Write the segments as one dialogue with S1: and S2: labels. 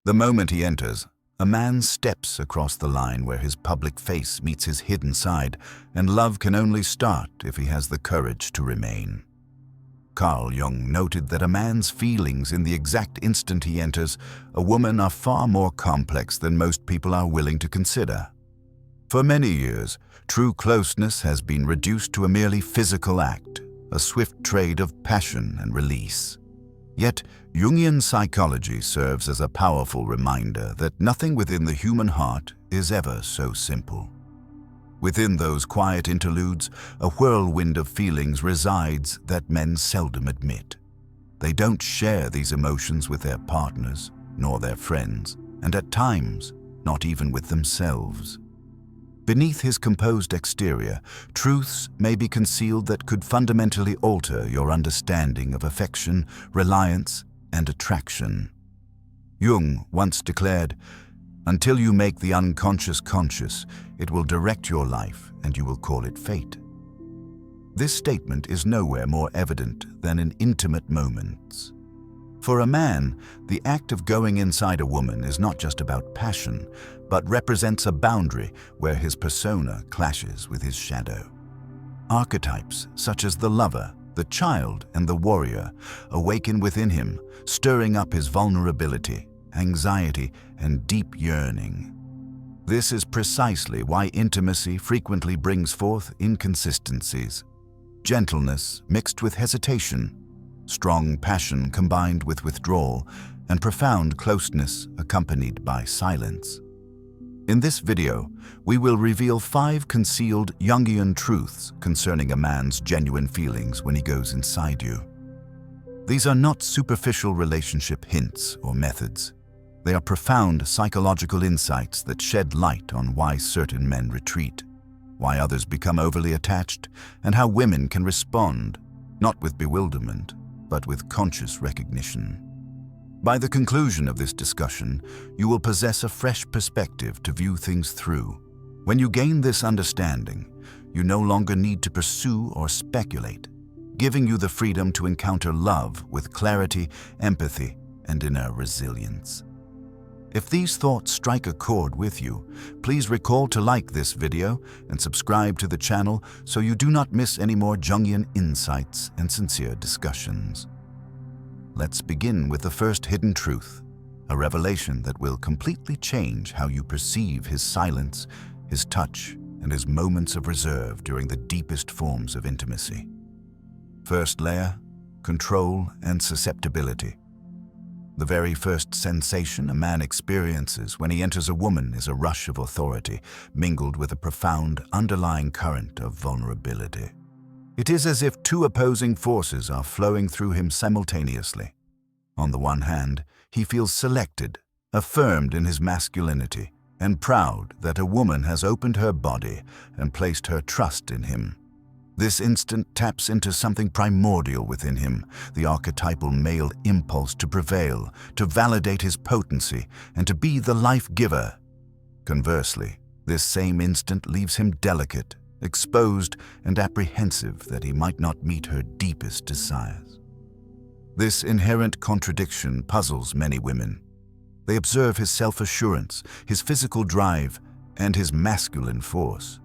S1: The moment he enters, a man steps across the line where his public face meets his hidden side, and love can only start if he has the courage to remain. Carl Jung noted that a man's feelings in the exact instant he enters a woman are far more complex than most people are willing to consider. For many years, true closeness has been reduced to a merely physical act, a swift trade of passion and release. Yet, Jungian psychology serves as a powerful reminder that nothing within the human heart is ever so simple. Within those quiet interludes, a whirlwind of feelings resides that men seldom admit. They don't share these emotions with their partners, nor their friends, and at times, not even with themselves. Beneath his composed exterior, truths may be concealed that could fundamentally alter your understanding of affection, reliance, and attraction. Jung once declared, "Until you make the unconscious conscious, it will direct your life and you will call it fate." This statement is nowhere more evident than in intimate moments. For a man, the act of going inside a woman is not just about passion, but represents a boundary where his persona clashes with his shadow. Archetypes such as the lover, the child, and the warrior awaken within him, stirring up his vulnerability, anxiety, and deep yearning. This is precisely why intimacy frequently brings forth inconsistencies. Gentleness mixed with hesitation, strong passion combined with withdrawal, and profound closeness accompanied by silence. In this video, we will reveal 5 concealed Jungian truths concerning a man's genuine feelings when he goes inside you. These are not superficial relationship hints or methods. They are profound psychological insights that shed light on why certain men retreat, why others become overly attached, and how women can respond, not with bewilderment, but with conscious recognition. By the conclusion of this discussion, you will possess a fresh perspective to view things through. When you gain this understanding, you no longer need to pursue or speculate, giving you the freedom to encounter love with clarity, empathy, and inner resilience. If these thoughts strike a chord with you, please recall to like this video and subscribe to the channel so you do not miss any more Jungian insights and sincere discussions. Let's begin with the first hidden truth, a revelation that will completely change how you perceive his silence, his touch, and his moments of reserve during the deepest forms of intimacy. First layer, control and susceptibility. The very first sensation a man experiences when he enters a woman is a rush of authority, mingled with a profound underlying current of vulnerability. It is as if 2 opposing forces are flowing through him simultaneously. On the one hand, he feels selected, affirmed in his masculinity, and proud that a woman has opened her body and placed her trust in him. This instant taps into something primordial within him, the archetypal male impulse to prevail, to validate his potency, and to be the life-giver. Conversely, this same instant leaves him delicate, exposed, and apprehensive that he might not meet her deepest desires. This inherent contradiction puzzles many women. They observe his self-assurance, his physical drive, and his masculine force.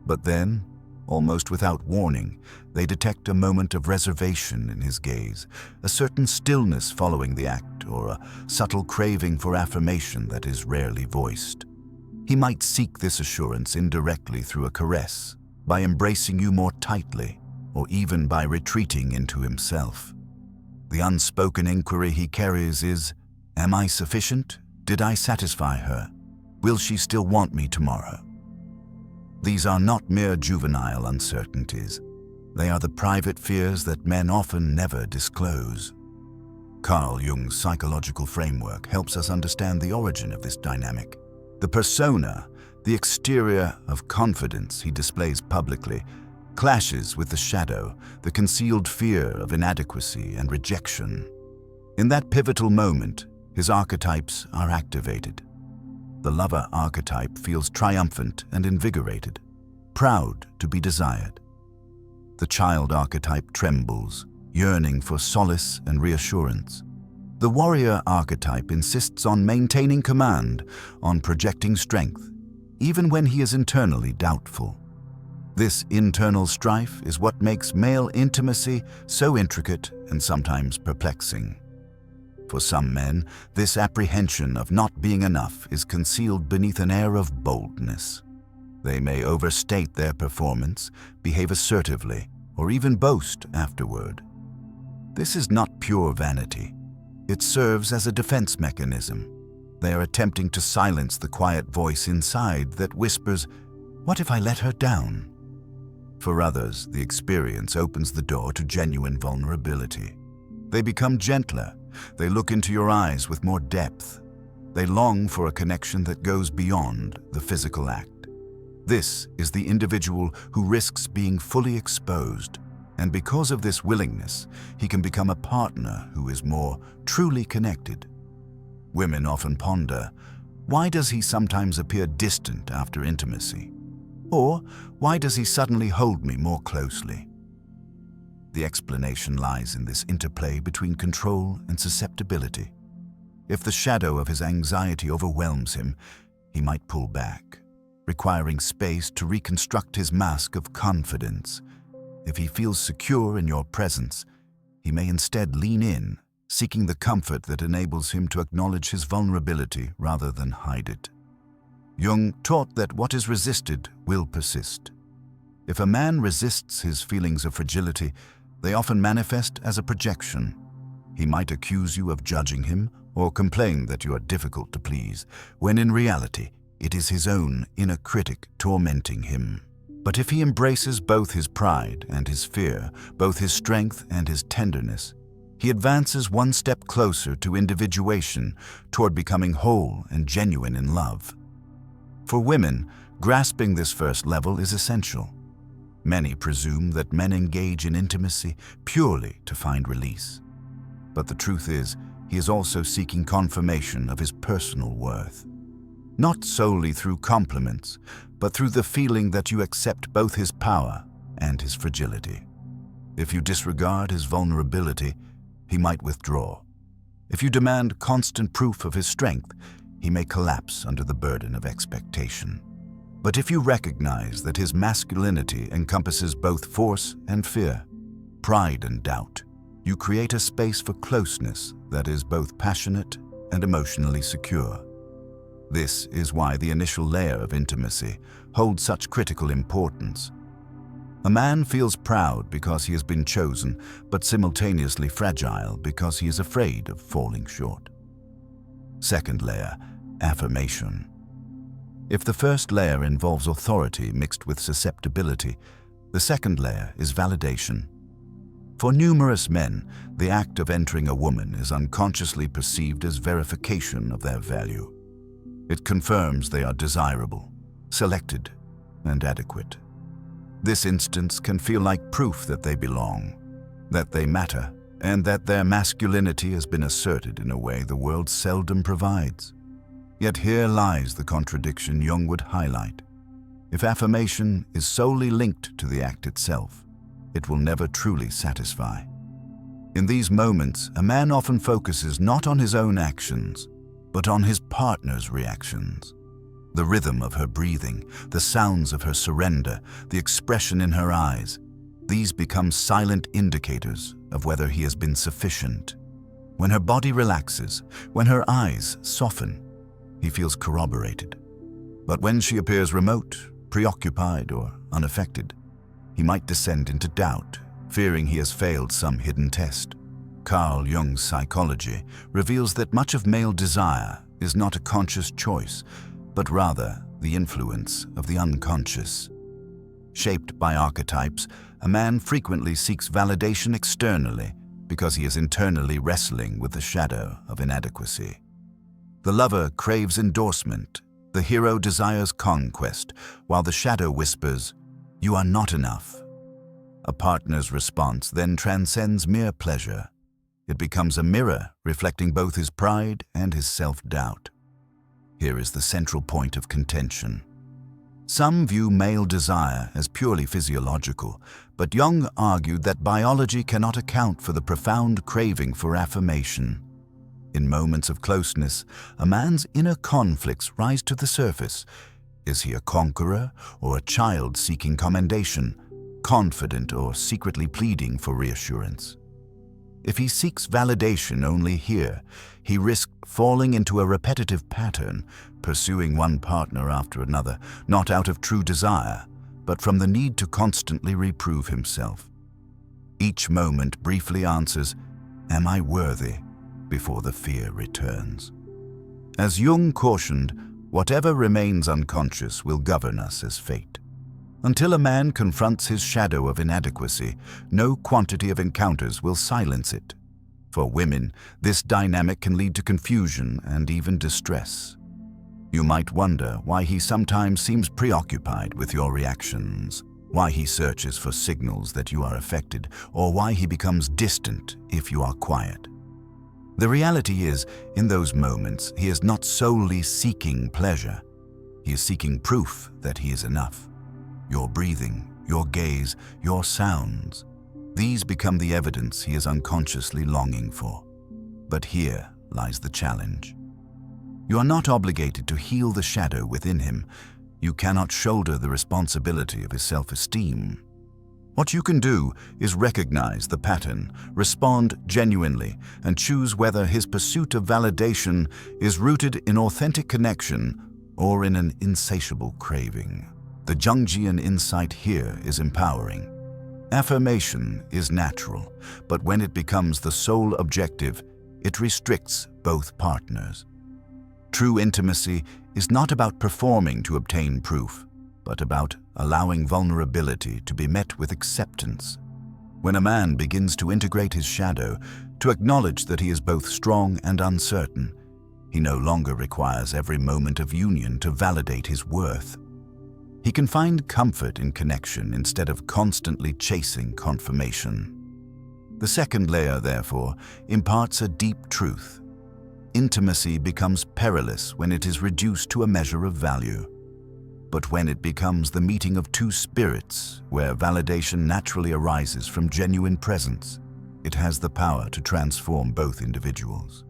S1: But then, almost without warning, they detect a moment of reservation in his gaze, a certain stillness following the act, or a subtle craving for affirmation that is rarely voiced. He might seek this assurance indirectly through a caress, by embracing you more tightly, or even by retreating into himself. The unspoken inquiry he carries is, "Am I sufficient? Did I satisfy her? Will she still want me tomorrow?" These are not mere juvenile uncertainties. They are the private fears that men often never disclose. Carl Jung's psychological framework helps us understand the origin of this dynamic. The persona, the exterior of confidence he displays publicly, clashes with the shadow, the concealed fear of inadequacy and rejection. In that pivotal moment, his archetypes are activated. The lover archetype feels triumphant and invigorated, proud to be desired. The child archetype trembles, yearning for solace and reassurance. The warrior archetype insists on maintaining command, on projecting strength, even when he is internally doubtful. This internal strife is what makes male intimacy so intricate and sometimes perplexing. For some men, this apprehension of not being enough is concealed beneath an air of boldness. They may overstate their performance, behave assertively, or even boast afterward. This is not pure vanity. It serves as a defense mechanism. They are attempting to silence the quiet voice inside that whispers, "What if I let her down?" For others, the experience opens the door to genuine vulnerability. They become gentler. They look into your eyes with more depth. They long for a connection that goes beyond the physical act. This is the individual who risks being fully exposed, and because of this willingness, he can become a partner who is more truly connected. Women often ponder, why does he sometimes appear distant after intimacy? Or why does he suddenly hold me more closely? The explanation lies in this interplay between control and susceptibility. If the shadow of his anxiety overwhelms him, he might pull back, requiring space to reconstruct his mask of confidence. If he feels secure in your presence, he may instead lean in, seeking the comfort that enables him to acknowledge his vulnerability rather than hide it. Jung taught that what is resisted will persist. If a man resists his feelings of fragility, they often manifest as a projection. He might accuse you of judging him or complain that you are difficult to please, when in reality, it is his own inner critic tormenting him. But if he embraces both his pride and his fear, both his strength and his tenderness, he advances one step closer to individuation, toward becoming whole and genuine in love. For women, grasping this first level is essential. Many presume that men engage in intimacy purely to find release. But the truth is, he is also seeking confirmation of his personal worth. Not solely through compliments, but through the feeling that you accept both his power and his fragility. If you disregard his vulnerability, he might withdraw. If you demand constant proof of his strength, he may collapse under the burden of expectation. But if you recognize that his masculinity encompasses both force and fear, pride and doubt, you create a space for closeness that is both passionate and emotionally secure. This is why the initial layer of intimacy holds such critical importance. A man feels proud because he has been chosen, but simultaneously fragile because he is afraid of falling short. Second layer, affirmation. If the first layer involves authority mixed with susceptibility, the second layer is validation. For numerous men, the act of entering a woman is unconsciously perceived as verification of their value. It confirms they are desirable, selected, and adequate. This instance can feel like proof that they belong, that they matter, and that their masculinity has been asserted in a way the world seldom provides. Yet here lies the contradiction Jung would highlight. If affirmation is solely linked to the act itself, it will never truly satisfy. In these moments, a man often focuses not on his own actions, but on his partner's reactions. The rhythm of her breathing, the sounds of her surrender, the expression in her eyes, these become silent indicators of whether he has been sufficient. When her body relaxes, when her eyes soften, he feels corroborated. But when she appears remote, preoccupied, or unaffected, he might descend into doubt, fearing he has failed some hidden test. Carl Jung's psychology reveals that much of male desire is not a conscious choice, but rather the influence of the unconscious. Shaped by archetypes, a man frequently seeks validation externally because he is internally wrestling with the shadow of inadequacy. The lover craves endorsement, the hero desires conquest, while the shadow whispers, "You are not enough." A partner's response then transcends mere pleasure. It becomes a mirror reflecting both his pride and his self-doubt. Here is the central point of contention. Some view male desire as purely physiological, but Jung argued that biology cannot account for the profound craving for affirmation. In moments of closeness, a man's inner conflicts rise to the surface. Is he a conqueror or a child seeking commendation, confident or secretly pleading for reassurance? If he seeks validation only here, he risks falling into a repetitive pattern, pursuing one partner after another, not out of true desire, but from the need to constantly reprove himself. Each moment briefly answers, "Am I worthy?" before the fear returns. As Jung cautioned, whatever remains unconscious will govern us as fate. Until a man confronts his shadow of inadequacy, no quantity of encounters will silence it. For women, this dynamic can lead to confusion and even distress. You might wonder why he sometimes seems preoccupied with your reactions, why he searches for signals that you are affected, or why he becomes distant if you are quiet. The reality is, in those moments, he is not solely seeking pleasure. He is seeking proof that he is enough. Your breathing, your gaze, your sounds, these become the evidence he is unconsciously longing for. But here lies the challenge. You are not obligated to heal the shadow within him. You cannot shoulder the responsibility of his self-esteem. What you can do is recognize the pattern, respond genuinely, and choose whether his pursuit of validation is rooted in authentic connection or in an insatiable craving. The Jungian insight here is empowering. Affirmation is natural, but when it becomes the sole objective, it restricts both partners. True intimacy is not about performing to obtain proof, but about allowing vulnerability to be met with acceptance. When a man begins to integrate his shadow, to acknowledge that he is both strong and uncertain, he no longer requires every moment of union to validate his worth. He can find comfort in connection instead of constantly chasing confirmation. The second layer, therefore, imparts a deep truth. Intimacy becomes perilous when it is reduced to a measure of value. But when it becomes the meeting of two spirits, where validation naturally arises from genuine presence, it has the power to transform both individuals.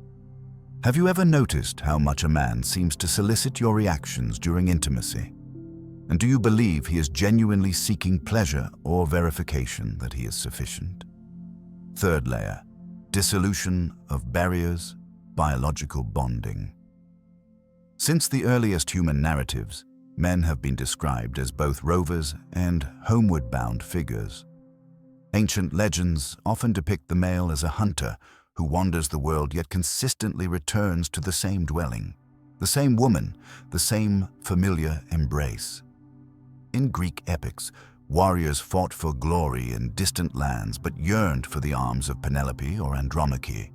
S1: Have you ever noticed how much a man seems to solicit your reactions during intimacy? And do you believe he is genuinely seeking pleasure or verification that he is sufficient? Third layer, dissolution of barriers, biological bonding. Since the earliest human narratives, men have been described as both rovers and homeward-bound figures. Ancient legends often depict the male as a hunter who wanders the world yet consistently returns to the same dwelling, the same woman, the same familiar embrace. In Greek epics, warriors fought for glory in distant lands but yearned for the arms of Penelope or Andromache.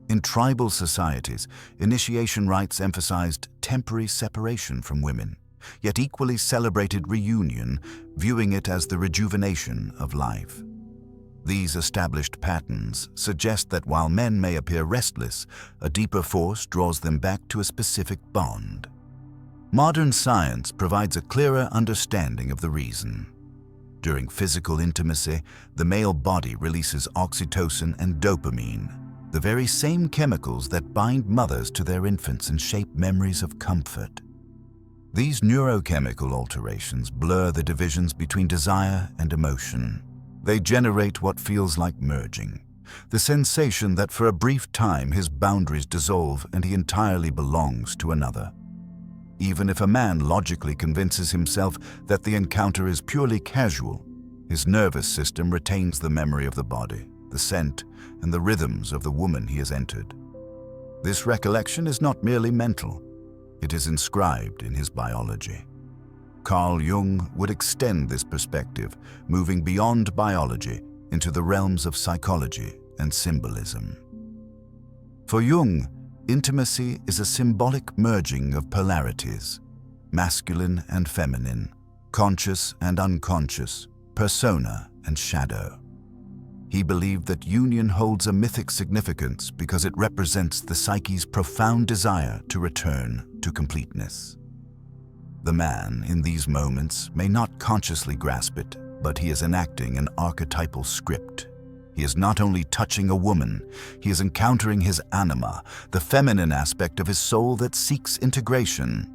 S1: In tribal societies, initiation rites emphasized temporary separation from women, yet equally celebrated reunion, viewing it as the rejuvenation of life. These established patterns suggest that while men may appear restless, a deeper force draws them back to a specific bond. Modern science provides a clearer understanding of the reason. During physical intimacy, the male body releases oxytocin and dopamine, the very same chemicals that bind mothers to their infants and shape memories of comfort. These neurochemical alterations blur the divisions between desire and emotion. They generate what feels like merging, the sensation that for a brief time his boundaries dissolve and he entirely belongs to another. Even if a man logically convinces himself that the encounter is purely casual, his nervous system retains the memory of the body, the scent, and the rhythms of the woman he has entered. This recollection is not merely mental. It is inscribed in his biology. Carl Jung would extend this perspective, moving beyond biology into the realms of psychology and symbolism. For Jung, intimacy is a symbolic merging of polarities, masculine and feminine, conscious and unconscious, persona and shadow. He believed that union holds a mythic significance because it represents the psyche's profound desire to return to completeness. The man, in these moments, may not consciously grasp it, but he is enacting an archetypal script. He is not only touching a woman, he is encountering his anima, the feminine aspect of his soul that seeks integration.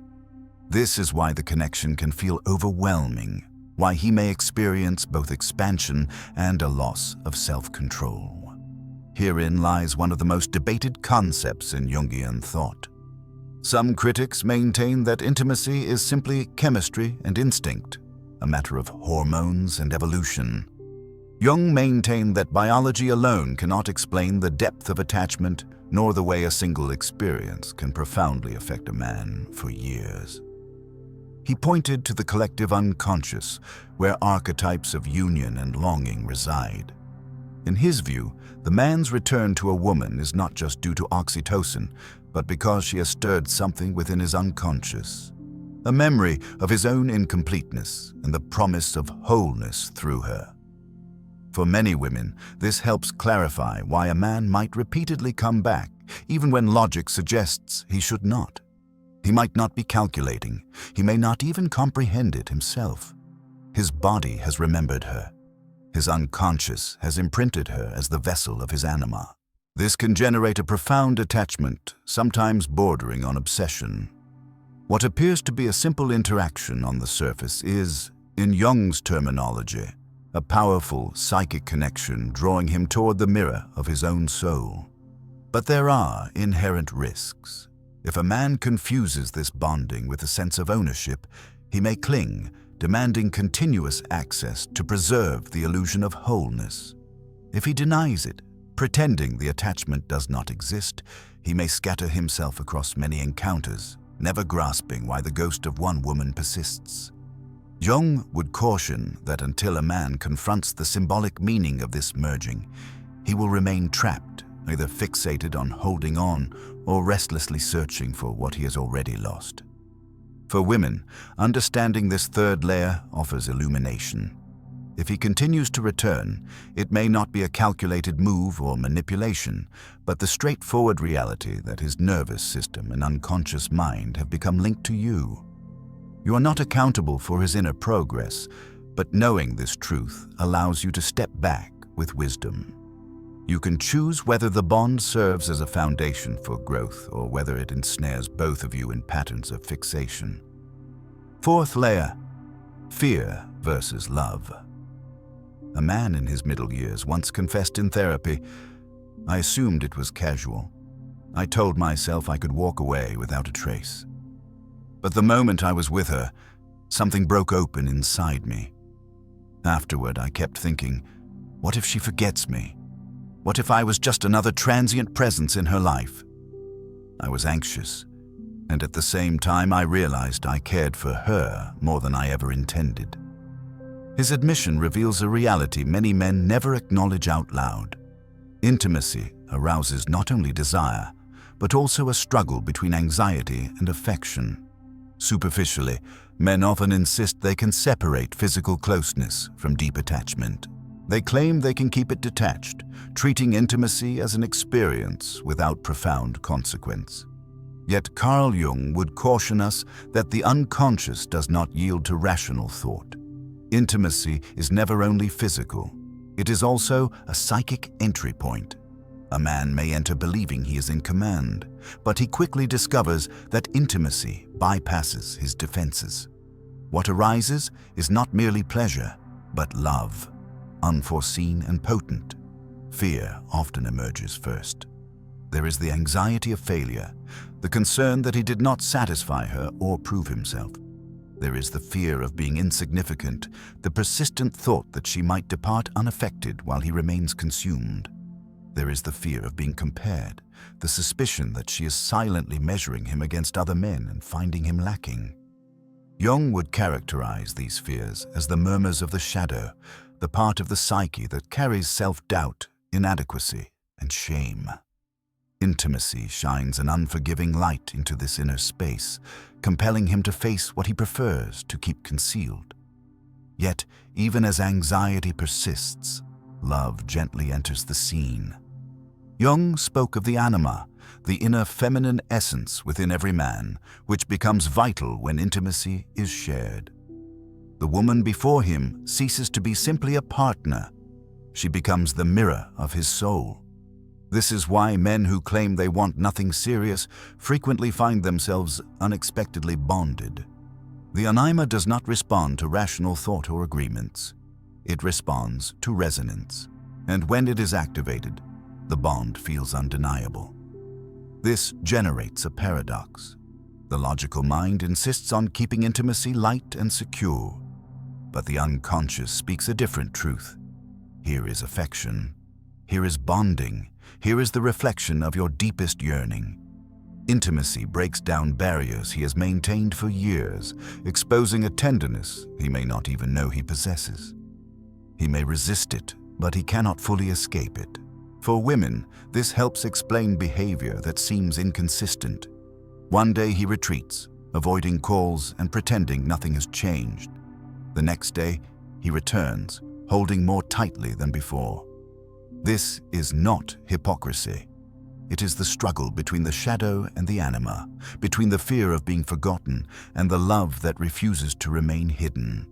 S1: This is why the connection can feel overwhelming, why he may experience both expansion and a loss of self-control. Herein lies one of the most debated concepts in Jungian thought. Some critics maintain that intimacy is simply chemistry and instinct, a matter of hormones and evolution. Jung maintained that biology alone cannot explain the depth of attachment, nor the way a single experience can profoundly affect a man for years. He pointed to the collective unconscious, where archetypes of union and longing reside. In his view, the man's return to a woman is not just due to oxytocin, but because she has stirred something within his unconscious, a memory of his own incompleteness and the promise of wholeness through her. For many women, this helps clarify why a man might repeatedly come back, even when logic suggests he should not. He might not be calculating. He may not even comprehend it himself. His body has remembered her. His unconscious has imprinted her as the vessel of his anima. This can generate a profound attachment, sometimes bordering on obsession. What appears to be a simple interaction on the surface is, in Jung's terminology, a powerful psychic connection drawing him toward the mirror of his own soul. But there are inherent risks. If a man confuses this bonding with a sense of ownership, he may cling, demanding continuous access to preserve the illusion of wholeness. If he denies it, pretending the attachment does not exist, he may scatter himself across many encounters, never grasping why the ghost of one woman persists. Jung would caution that until a man confronts the symbolic meaning of this merging, he will remain trapped, either fixated on holding on or restlessly searching for what he has already lost. For women, understanding this third layer offers illumination. If he continues to return, it may not be a calculated move or manipulation, but the straightforward reality that his nervous system and unconscious mind have become linked to you. You are not accountable for his inner progress, but knowing this truth allows you to step back with wisdom. You can choose whether the bond serves as a foundation for growth or whether it ensnares both of you in patterns of fixation. Fourth layer, fear versus love. A man in his middle years once confessed in therapy, "I assumed it was casual. I told myself I could walk away without a trace. But the moment I was with her, something broke open inside me. Afterward, I kept thinking, what if she forgets me? What if I was just another transient presence in her life?" I was anxious, and at the same time I realized I cared for her more than I ever intended. His admission reveals a reality many men never acknowledge out loud. Intimacy arouses not only desire, but also a struggle between anxiety and affection. Superficially, men often insist they can separate physical closeness from deep attachment. They claim they can keep it detached, treating intimacy as an experience without profound consequence. Yet Carl Jung would caution us that the unconscious does not yield to rational thought. Intimacy is never only physical. It is also a psychic entry point. A man may enter believing he is in command, but he quickly discovers that intimacy bypasses his defenses. What arises is not merely pleasure, but love, unforeseen and potent. Fear often emerges first. There is the anxiety of failure, the concern that he did not satisfy her or prove himself. There is the fear of being insignificant, the persistent thought that she might depart unaffected while he remains consumed. There is the fear of being compared, the suspicion that she is silently measuring him against other men and finding him lacking. Jung would characterize these fears as the murmurs of the shadow, the part of the psyche that carries self-doubt, inadequacy, and shame. Intimacy shines an unforgiving light into this inner space, compelling him to face what he prefers to keep concealed. Yet, even as anxiety persists, love gently enters the scene. Jung spoke of the anima, the inner feminine essence within every man, which becomes vital when intimacy is shared. The woman before him ceases to be simply a partner. She becomes the mirror of his soul. This is why men who claim they want nothing serious frequently find themselves unexpectedly bonded. The anima does not respond to rational thought or agreements. It responds to resonance, and when it is activated, the bond feels undeniable. This generates a paradox. The logical mind insists on keeping intimacy light and secure, but the unconscious speaks a different truth. Here is affection. Here is bonding. Here is the reflection of your deepest yearning. Intimacy breaks down barriers he has maintained for years, exposing a tenderness he may not even know he possesses. He may resist it, but he cannot fully escape it. For women, this helps explain behavior that seems inconsistent. One day he retreats, avoiding calls and pretending nothing has changed. The next day, he returns, holding more tightly than before. This is not hypocrisy. It is the struggle between the shadow and the anima, between the fear of being forgotten and the love that refuses to remain hidden.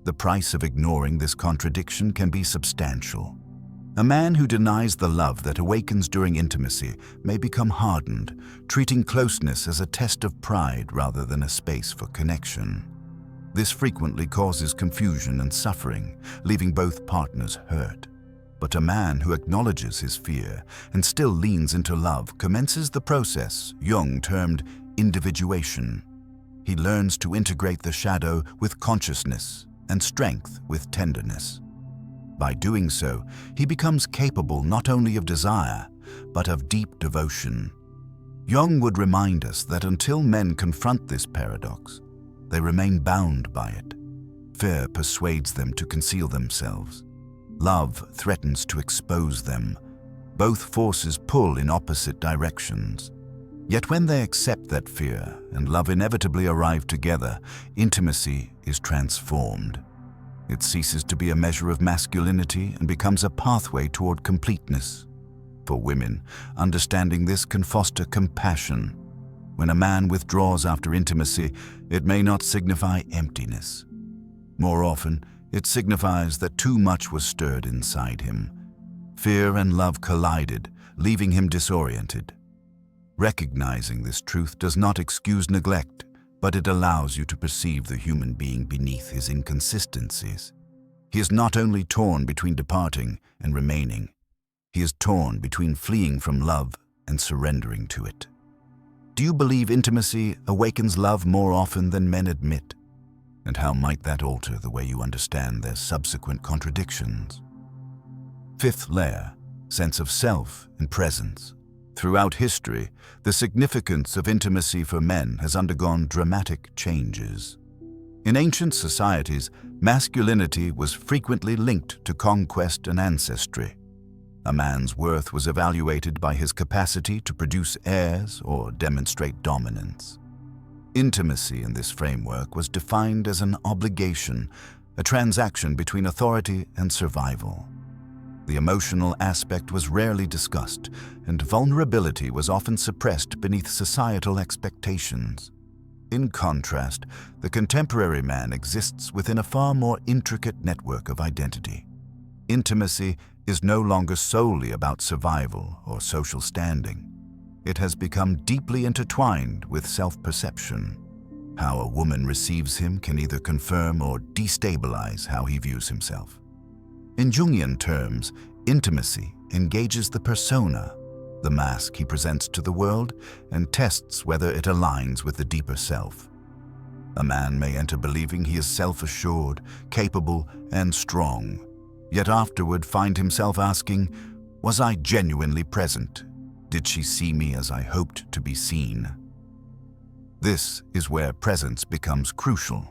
S1: The price of ignoring this contradiction can be substantial. A man who denies the love that awakens during intimacy may become hardened, treating closeness as a test of pride rather than a space for connection. This frequently causes confusion and suffering, leaving both partners hurt. But a man who acknowledges his fear and still leans into love commences the process Jung termed individuation. He learns to integrate the shadow with consciousness and strength with tenderness. By doing so, he becomes capable not only of desire, but of deep devotion. Jung would remind us that until men confront this paradox, they remain bound by it. Fear persuades them to conceal themselves. Love threatens to expose them. Both forces pull in opposite directions. Yet when they accept that fear and love inevitably arrive together, intimacy is transformed. It ceases to be a measure of masculinity and becomes a pathway toward completeness. For women, understanding this can foster compassion. When a man withdraws after intimacy, it may not signify emptiness. More often, it signifies that too much was stirred inside him. Fear and love collided, leaving him disoriented. Recognizing this truth does not excuse neglect, but it allows you to perceive the human being beneath his inconsistencies. He is not only torn between departing and remaining, he is torn between fleeing from love and surrendering to it. Do you believe intimacy awakens love more often than men admit? And how might that alter the way you understand their subsequent contradictions? Fifth layer, sense of self and presence. Throughout history, the significance of intimacy for men has undergone dramatic changes. In ancient societies, masculinity was frequently linked to conquest and ancestry. A man's worth was evaluated by his capacity to produce heirs or demonstrate dominance. Intimacy in this framework was defined as an obligation, a transaction between authority and survival. The emotional aspect was rarely discussed, and vulnerability was often suppressed beneath societal expectations. In contrast, the contemporary man exists within a far more intricate network of identity. Intimacy is no longer solely about survival or social standing. It has become deeply intertwined with self-perception. How a woman receives him can either confirm or destabilize how he views himself. In Jungian terms, intimacy engages the persona, the mask he presents to the world, and tests whether it aligns with the deeper self. A man may enter believing he is self-assured, capable, and strong, yet afterward find himself asking, "Was I genuinely present? Did she see me as I hoped to be seen?" This is where presence becomes crucial.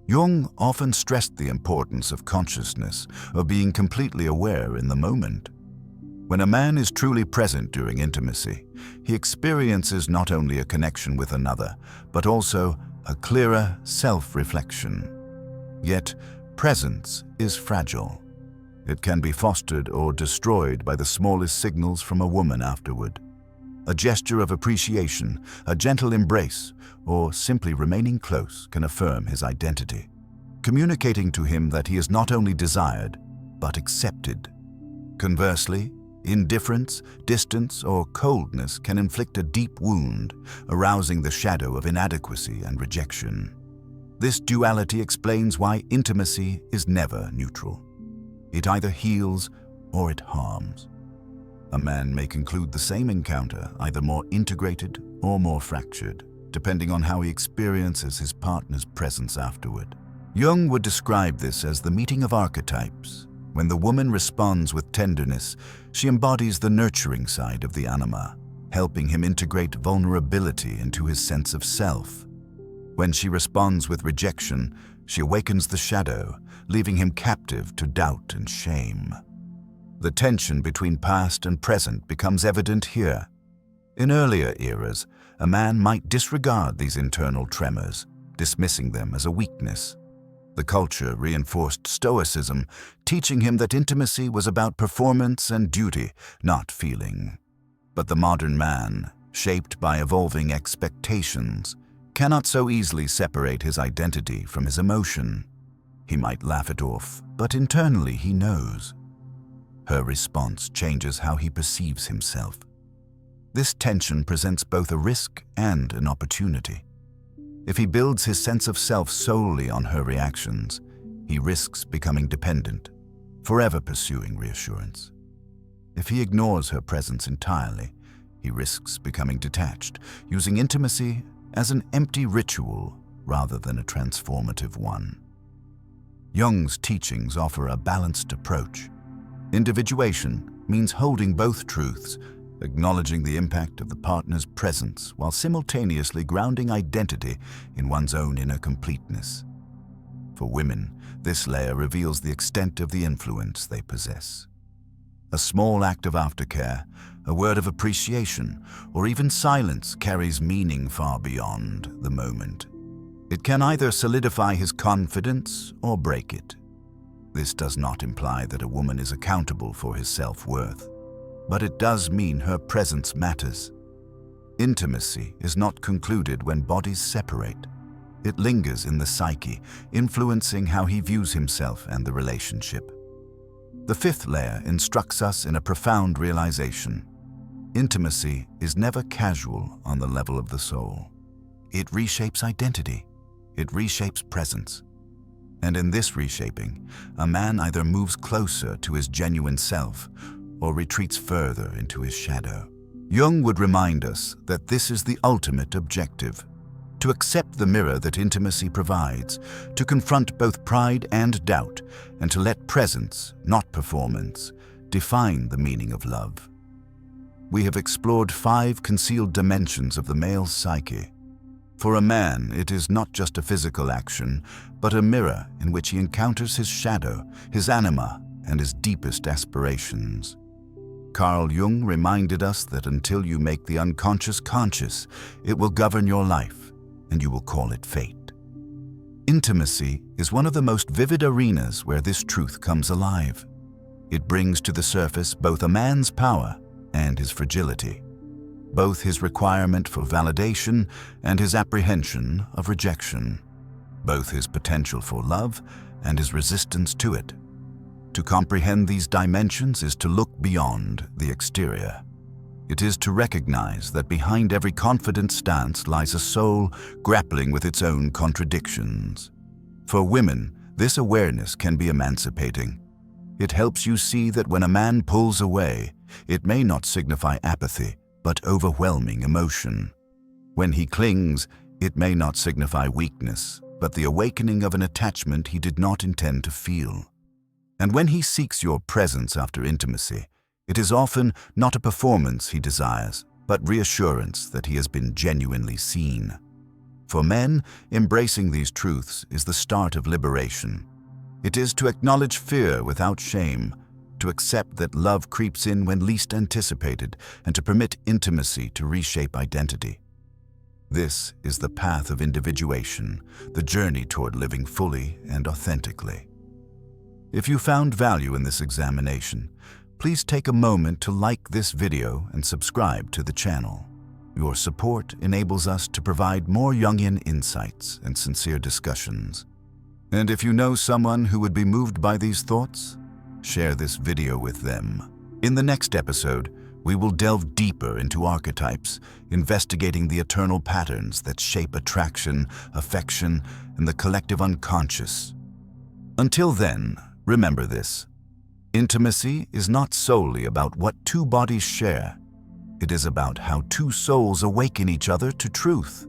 S1: Jung often stressed the importance of consciousness, of being completely aware in the moment. When a man is truly present during intimacy, he experiences not only a connection with another, but also a clearer self-reflection. Yet, presence is fragile. It can be fostered or destroyed by the smallest signals from a woman afterward. A gesture of appreciation, a gentle embrace, or simply remaining close can affirm his identity, communicating to him that he is not only desired, but accepted. Conversely, indifference, distance, or coldness can inflict a deep wound, arousing the shadow of inadequacy and rejection. This duality explains why intimacy is never neutral. It either heals or it harms. A man may conclude the same encounter either more integrated or more fractured, depending on how he experiences his partner's presence afterward. Jung would describe this as the meeting of archetypes. When the woman responds with tenderness, she embodies the nurturing side of the anima, helping him integrate vulnerability into his sense of self. When she responds with rejection, she awakens the shadow, leaving him captive to doubt and shame. The tension between past and present becomes evident here. In earlier eras, a man might disregard these internal tremors, dismissing them as a weakness. The culture reinforced stoicism, teaching him that intimacy was about performance and duty, not feeling. But the modern man, shaped by evolving expectations, cannot so easily separate his identity from his emotion. He might laugh it off, but internally he knows. Her response changes how he perceives himself. This tension presents both a risk and an opportunity. If he builds his sense of self solely on her reactions, he risks becoming dependent, forever pursuing reassurance. If he ignores her presence entirely, he risks becoming detached, using intimacy as an empty ritual rather than a transformative one. Jung's teachings offer a balanced approach. Individuation means holding both truths, acknowledging the impact of the partner's presence while simultaneously grounding identity in one's own inner completeness. For women, this layer reveals the extent of the influence they possess. A small act of aftercare, a word of appreciation, or even silence carries meaning far beyond the moment. It can either solidify his confidence or break it. This does not imply that a woman is accountable for his self-worth, but it does mean her presence matters. Intimacy is not concluded when bodies separate. It lingers in the psyche, influencing how he views himself and the relationship. The fifth layer instructs us in a profound realization. Intimacy is never casual on the level of the soul. It reshapes identity. It reshapes presence. And in this reshaping, a man either moves closer to his genuine self or retreats further into his shadow. Jung would remind us that this is the ultimate objective: to accept the mirror that intimacy provides, to confront both pride and doubt, and to let presence, not performance, define the meaning of love. We have explored 5 concealed dimensions of the male psyche. For a man, it is not just a physical action, but a mirror in which he encounters his shadow, his anima, and his deepest aspirations. Carl Jung reminded us that until you make the unconscious conscious, it will govern your life, and you will call it fate. Intimacy is one of the most vivid arenas where this truth comes alive. It brings to the surface both a man's power and his fragility, both his requirement for validation and his apprehension of rejection, both his potential for love and his resistance to it. To comprehend these dimensions is to look beyond the exterior. It is to recognize that behind every confident stance lies a soul grappling with its own contradictions. For women, this awareness can be emancipating. It helps you see that when a man pulls away, it may not signify apathy, but overwhelming emotion. When he clings, it may not signify weakness, but the awakening of an attachment he did not intend to feel. And when he seeks your presence after intimacy, it is often not a performance he desires, but reassurance that he has been genuinely seen. For men, embracing these truths is the start of liberation. It is to acknowledge fear without shame, to accept that love creeps in when least anticipated, and to permit intimacy to reshape identity. This is the path of individuation, the journey toward living fully and authentically. If you found value in this examination, please take a moment to like this video and subscribe to the channel. Your support enables us to provide more Jungian insights and sincere discussions. And if you know someone who would be moved by these thoughts, Share this video with them. In the next episode, we will delve deeper into archetypes, investigating the eternal patterns that shape attraction, affection, and the collective unconscious. Until then, remember this. Intimacy is not solely about what two bodies share. It is about how two souls awaken each other to truth.